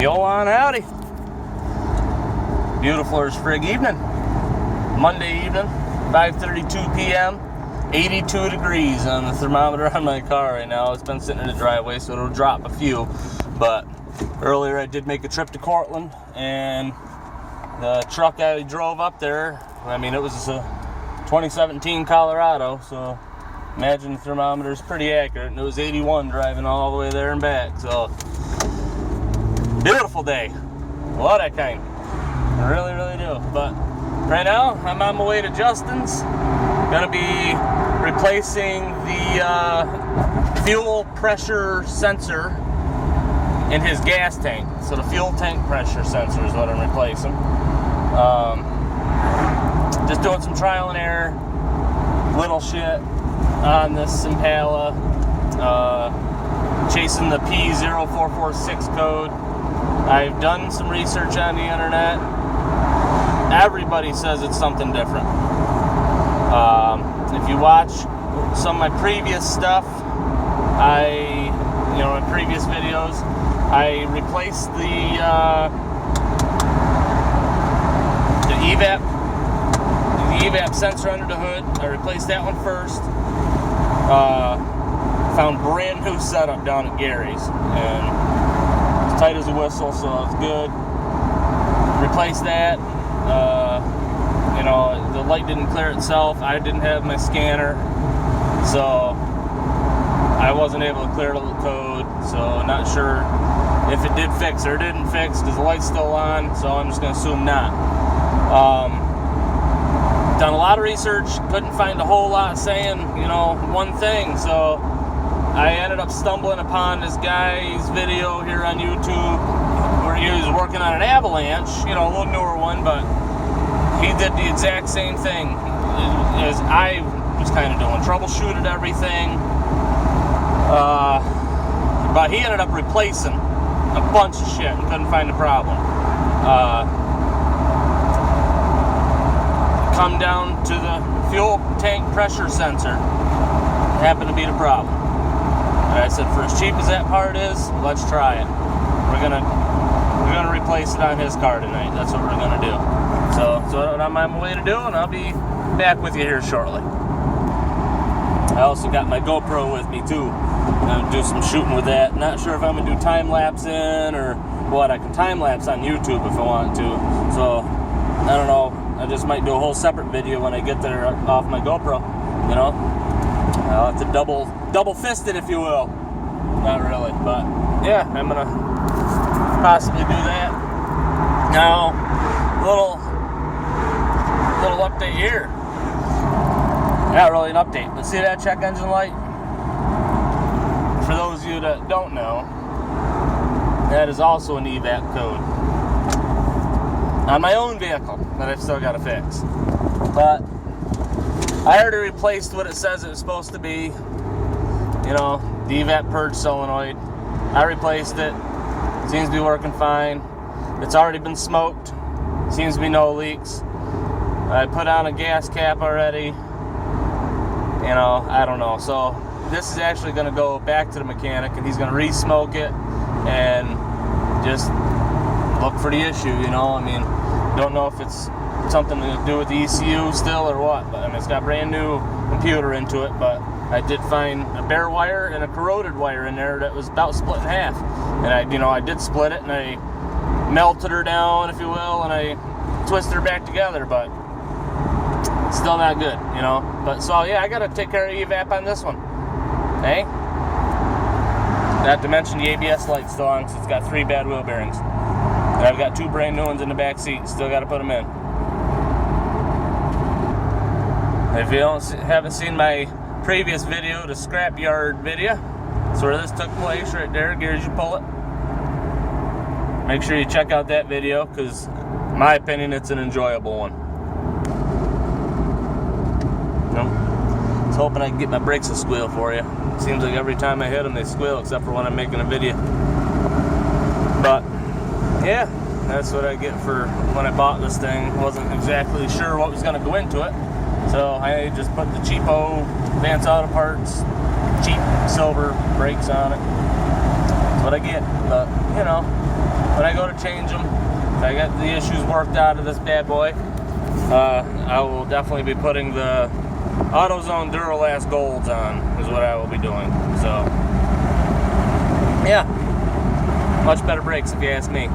Yo on howdy. Beautiful as frig evening. Monday evening, 5:32 p.m. 82 degrees on the thermometer on my car right now. It's been sitting in the driveway, so it'll drop a few. But earlier I did make a trip to Cortland, and the truck I drove up there, I mean, it was a 2017 Colorado, so imagine the thermometer is pretty accurate, and it was 81 driving all the way there and back. So beautiful day. I love that kind. I really, really do. But right now, I'm on my way to Justin's. Gonna be replacing the fuel pressure sensor in his gas tank. So the fuel tank pressure sensor is what I'm replacing. Just doing some trial and error, little shit on this Impala. Chasing the p0446 code. I've done some research on the internet. Everybody says it's something different. If you watch some of my previous stuff, in previous videos, I replaced the evap sensor under the hood. I replaced that one first. Found brand new setup down at Gary's, and it's tight as a whistle, so it's good. Replaced that. The light didn't clear itself. I didn't have my scanner, so I wasn't able to clear the code. So not sure if it did fix or didn't fix, because the light's still on, so I'm just going to assume not. Done a lot of research, couldn't find a whole lot saying, one thing, so I ended up stumbling upon this guy's video here on YouTube where he was working on an Avalanche, a little newer one, but he did the exact same thing as I was kind of doing, troubleshooted everything, but he ended up replacing a bunch of shit and couldn't find the problem. Come down to the fuel tank pressure sensor, happened to be the problem. And I said, for as cheap as that part is, let's try it. We're gonna replace it on his car tonight. That's what we're gonna do. So that's what I'm on my way to do, and I'll be back with you here shortly. I also got my GoPro with me too. I'm gonna do some shooting with that. Not sure if I'm gonna do time lapse in or what. I can time lapse on YouTube if I want to. So I don't know. I just might do a whole separate video when I get there off my GoPro. I'll have to double fist it, if you will. Not really, but yeah, I'm gonna possibly do that. Now, little update here. Not really an update, but see that check engine light? For those of you that don't know, that is also an evap code on my own vehicle that I've still got to fix. But I already replaced what it says it was supposed to be. The evap purge solenoid. I replaced it. Seems to be working fine. It's already been smoked. Seems to be no leaks. I put on a gas cap already. I don't know. So this is actually going to go back to the mechanic, and he's going to re-smoke it and just look for the issue, don't know if it's something to do with the ECU still or what, but it's got brand new computer into it. But I did find a bare wire and a corroded wire in there that was about split in half, and I did split it, and I melted her down, if you will, and I twisted her back together, but still not good, But so yeah, I gotta take care of evap on this one. Hey, not to mention the ABS light's still on, because it's got 3 bad wheel bearings. And I've got 2 brand new ones in the back seat. Still got to put them in. If you haven't seen my previous video, the scrapyard video, that's where this took place right there. Gears, you pull it. Make sure you check out that video, because in my opinion, it's an enjoyable one. I was hoping I could get my brakes to squeal for you. It seems like every time I hit them, they squeal, except for when I'm making a video. But yeah, that's what I get for when I bought this thing. Wasn't exactly sure what was going to go into it, so I just put the cheapo Advance Auto Parts cheap silver brakes on it. That's what I get. But when I go to change them, if I get the issues worked out of this bad boy, I will definitely be putting the AutoZone Duralast Golds on, is what I will be doing. So, yeah, much better brakes if you ask me.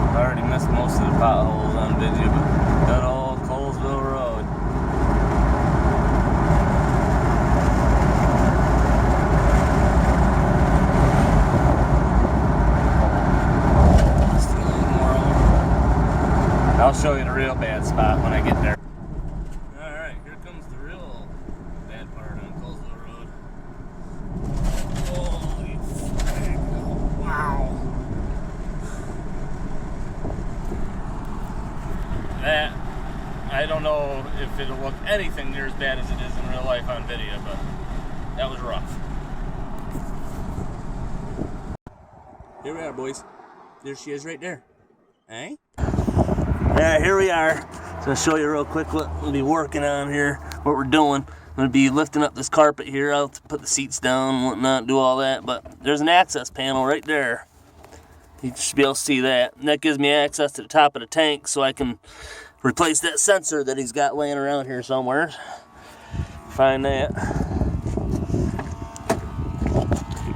I already missed most of the potholes on video, but good old Colesville Road. I'll show you the real bad spot when I get there. Alright, here comes the real bad part on Colesville Road. Holy frick. Wow. That, I don't know if it'll look anything near as bad as it is in real life on video, but that was rough. Here we are, boys. There she is right there. Eh? Yeah, here we are. So I'll show you real quick what we'll be working on here, what we're doing. I'm going to be lifting up this carpet here. I'll put the seats down and whatnot, do all that. But there's an access panel right there. You should be able to see that. And that gives me access to the top of the tank so I can replace that sensor that he's got laying around here somewhere. Find that.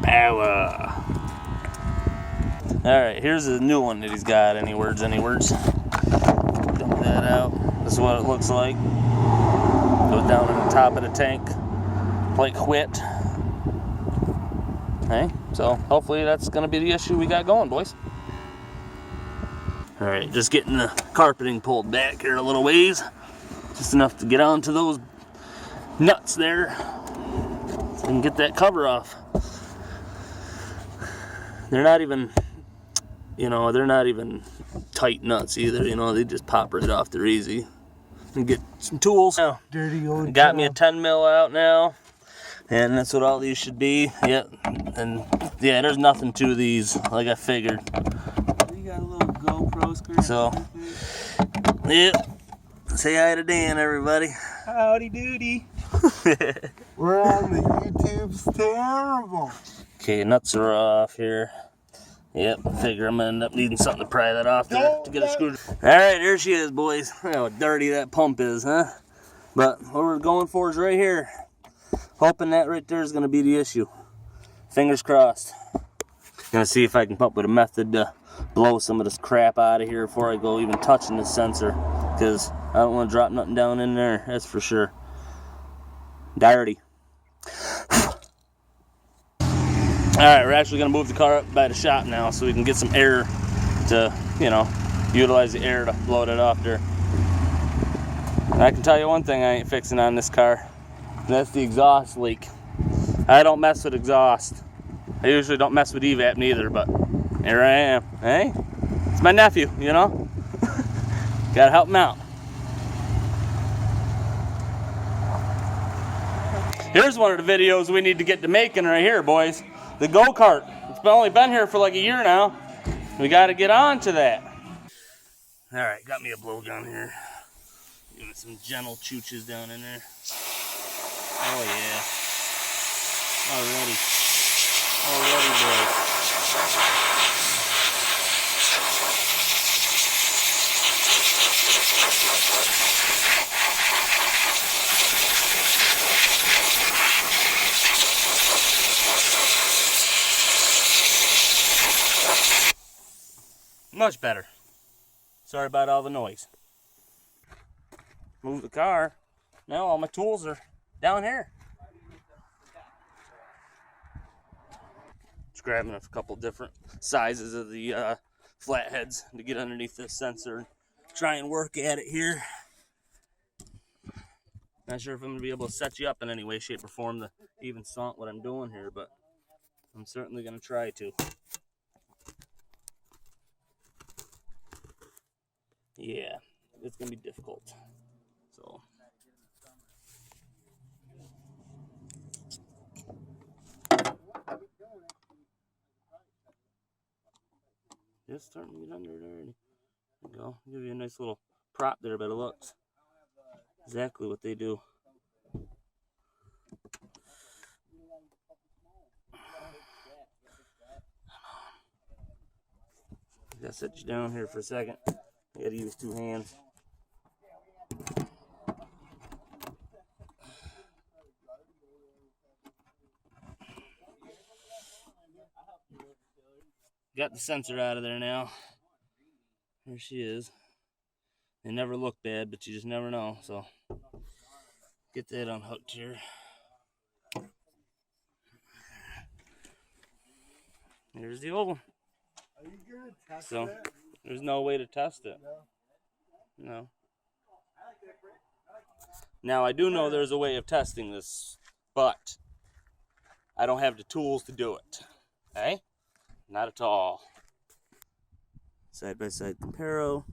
Power. Alright, here's a new one that he's got. Any words, any words? Dump that out. This is what it looks like. Goes down in the top of the tank like quit. Okay, so hopefully that's going to be the issue we got going, boys. Alright, just getting the carpeting pulled back here a little ways. Just enough to get onto those nuts there so we can get that cover off. They're not even, you know, they're not even tight nuts either, you know, they just pop right off. They're easy. And get some tools. Now, Dirty old got me a 10 mil out now, and that's what all these should be. Yep, and yeah, there's nothing to these, like I figured. You got a little GoPro screen. So, yep. Say hi to Dan, everybody. Howdy doody. We're on the YouTube's terrible. Okay, nuts are off here. Yep, I figure I'm gonna end up needing something to pry that off there to get a screwdriver. Alright, there she is, boys. Look how dirty that pump is, huh? But what we're going for is right here. Hoping that right there is gonna be the issue. Fingers crossed. Gonna see if I can come up with a method to blow some of this crap out of here before I go even touching this sensor. Because I don't want to drop nothing down in there, that's for sure. Dirty. Alright, we're actually going to move the car up by the shop now so we can get some air to, you know, utilize the air to blow it off there. And I can tell you one thing I ain't fixing on this car. And that's the exhaust leak. I don't mess with exhaust. I usually don't mess with evap neither, but here I am. Hey? It's my nephew, you know? Gotta help him out. Here's one of the videos we need to get to making right here, boys. The go-kart. It's only been here for like a year now. We got to get on to that. All right, got me a blowgun here. Giving some gentle chooches down in there. Oh yeah. Already, boys. Much better. Sorry about all the noise. Move the car. Now all my tools are down here. Just grabbing a couple different sizes of the flatheads to get underneath this sensor and try and work at it here. Not sure if I'm going to be able to set you up in any way, shape, or form to even saunt what I'm doing here, but I'm certainly going to try to. Yeah, it's going to be difficult. So. Just starting to get under it already. There you go. Give you a nice little prop there, but it looks exactly what they do. Gotta set you down here for a second. I gotta use 2 hands. Got the sensor out of there now. There she is. They never look bad, but you just never know. So get that unhooked here. Here's the old one. Are you gonna test So it? there's no way to test it. No. Now I do know there's a way of testing this, but I don't have the tools to do it. Okay? Not at all. Side-by-side comparo.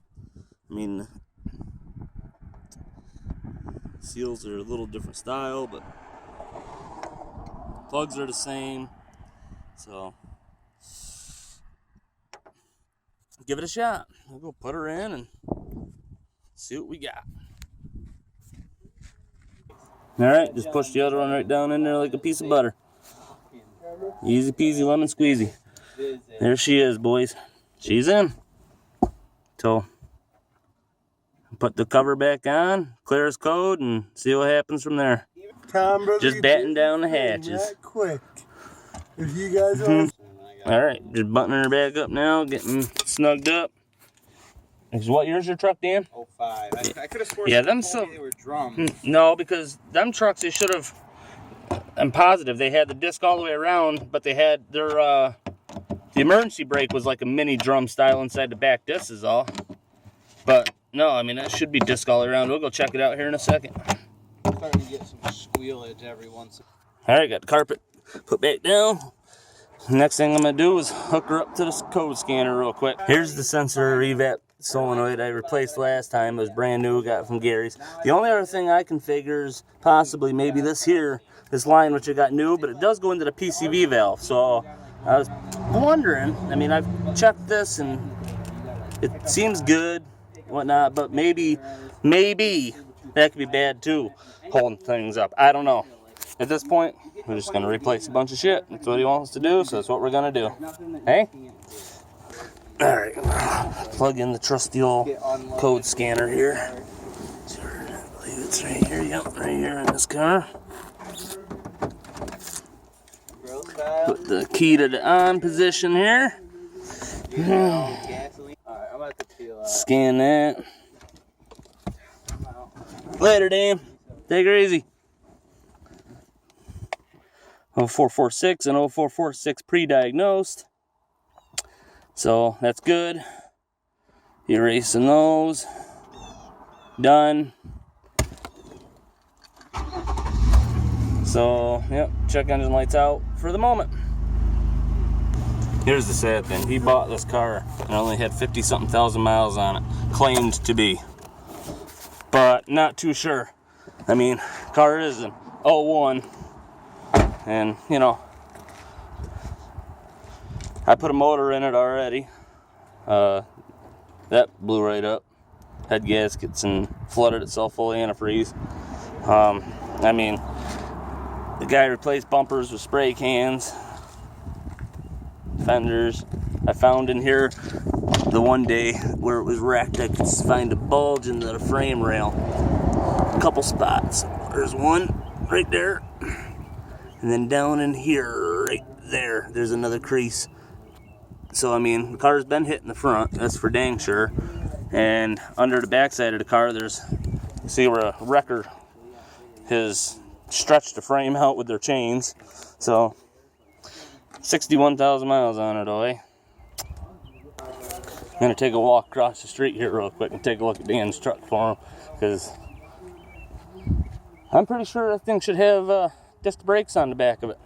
I mean, seals are a little different style, but plugs are the same. So give it a shot. We'll go put her in and see what we got. All right, just push the other one right down in there like a piece of butter. Easy peasy lemon squeezy. There she is, boys. She's in. So put the cover back on, clear as code, and see what happens from there. Tom, brother, Just batten down the hatches. that quick. If you guys want. All right, just buttoning her back up now, getting snugged up. What year's your truck, Dan? 05. I could have sworn they were drums. No, because them trucks, they should have, I'm positive, they had the disc all the way around, but they had their, the emergency brake was like a mini drum style inside the back disc is all. But, no, I mean, that should be disc all the way around. We'll go check it out here in a second. I'm starting to get some squealage every once in a while. All right, got the carpet put back down. Next thing I'm going to do is hook her up to this code scanner real quick. Here's the sensor revap solenoid I replaced last time. It was brand new, got from Gary's. The only other thing I can figure is possibly maybe this here, this line which I got new, but it does go into the PCV valve. So I was wondering, I mean, I've checked this and it seems good, whatnot, but maybe that could be bad too, holding things up. I don't know. At this point, we're just going to replace a bunch of shit. That's what he wants to do, so that's what we're going to do. Hey? Alright, plug in the trusty old code scanner here. I believe it's right here, yep, right here in this car. Put the key to the on position here. Scan that. Later, Dan. Take her easy. 0446 and 0446 pre-diagnosed. So that's good. Erasing those. Done. So, yep, check engine lights out for the moment. Here's the sad thing. He bought this car and only had 50-something thousand miles on it. Claimed to be. But not too sure. I mean, car is an 01. And, you know, I put a motor in it already. That blew right up. Had gaskets and flooded itself full of antifreeze. I mean, the guy replaced bumpers with spray cans. Fenders. I found in here the one day where it was wrecked, I could find a bulge in the frame rail. A couple spots. There's one right there. And then down in here, right there, there's another crease. So, I mean, the car's been hit in the front, that's for dang sure. And under the backside of the car, there's, see where a wrecker has stretched the frame out with their chains. So, 61,000 miles on it, eh? I'm going to take a walk across the street here real quick and take a look at Dan's truck for him. Because I'm pretty sure that thing should have disc brakes on the back of it.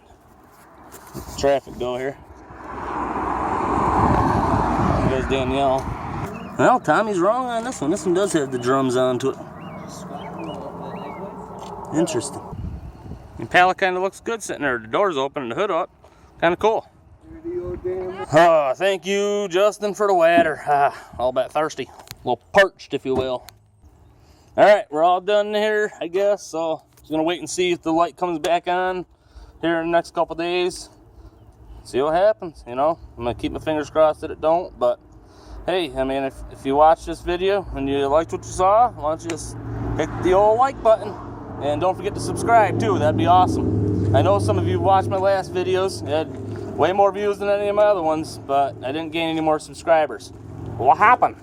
Traffic go here. There's Danielle. Well, Tommy's wrong on this one. This one does have the drums onto it. Interesting. Impala kind of looks good sitting there. The door's open and the hood up. Kind of cool. Oh, thank you, Justin, for the water. All about thirsty. A little parched, if you will. All right, we're all done here, I guess. So, just going to wait and see if the light comes back on here in the next couple days. See what happens, you know. I'm going to keep my fingers crossed that it don't, but hey, I mean, if you watched this video and you liked what you saw, why don't you just hit the old like button, and don't forget to subscribe too. That'd be awesome. I know some of you watched my last videos. It had way more views than any of my other ones, but I didn't gain any more subscribers. What happened?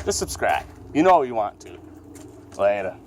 Just subscribe. You know you want to. Later.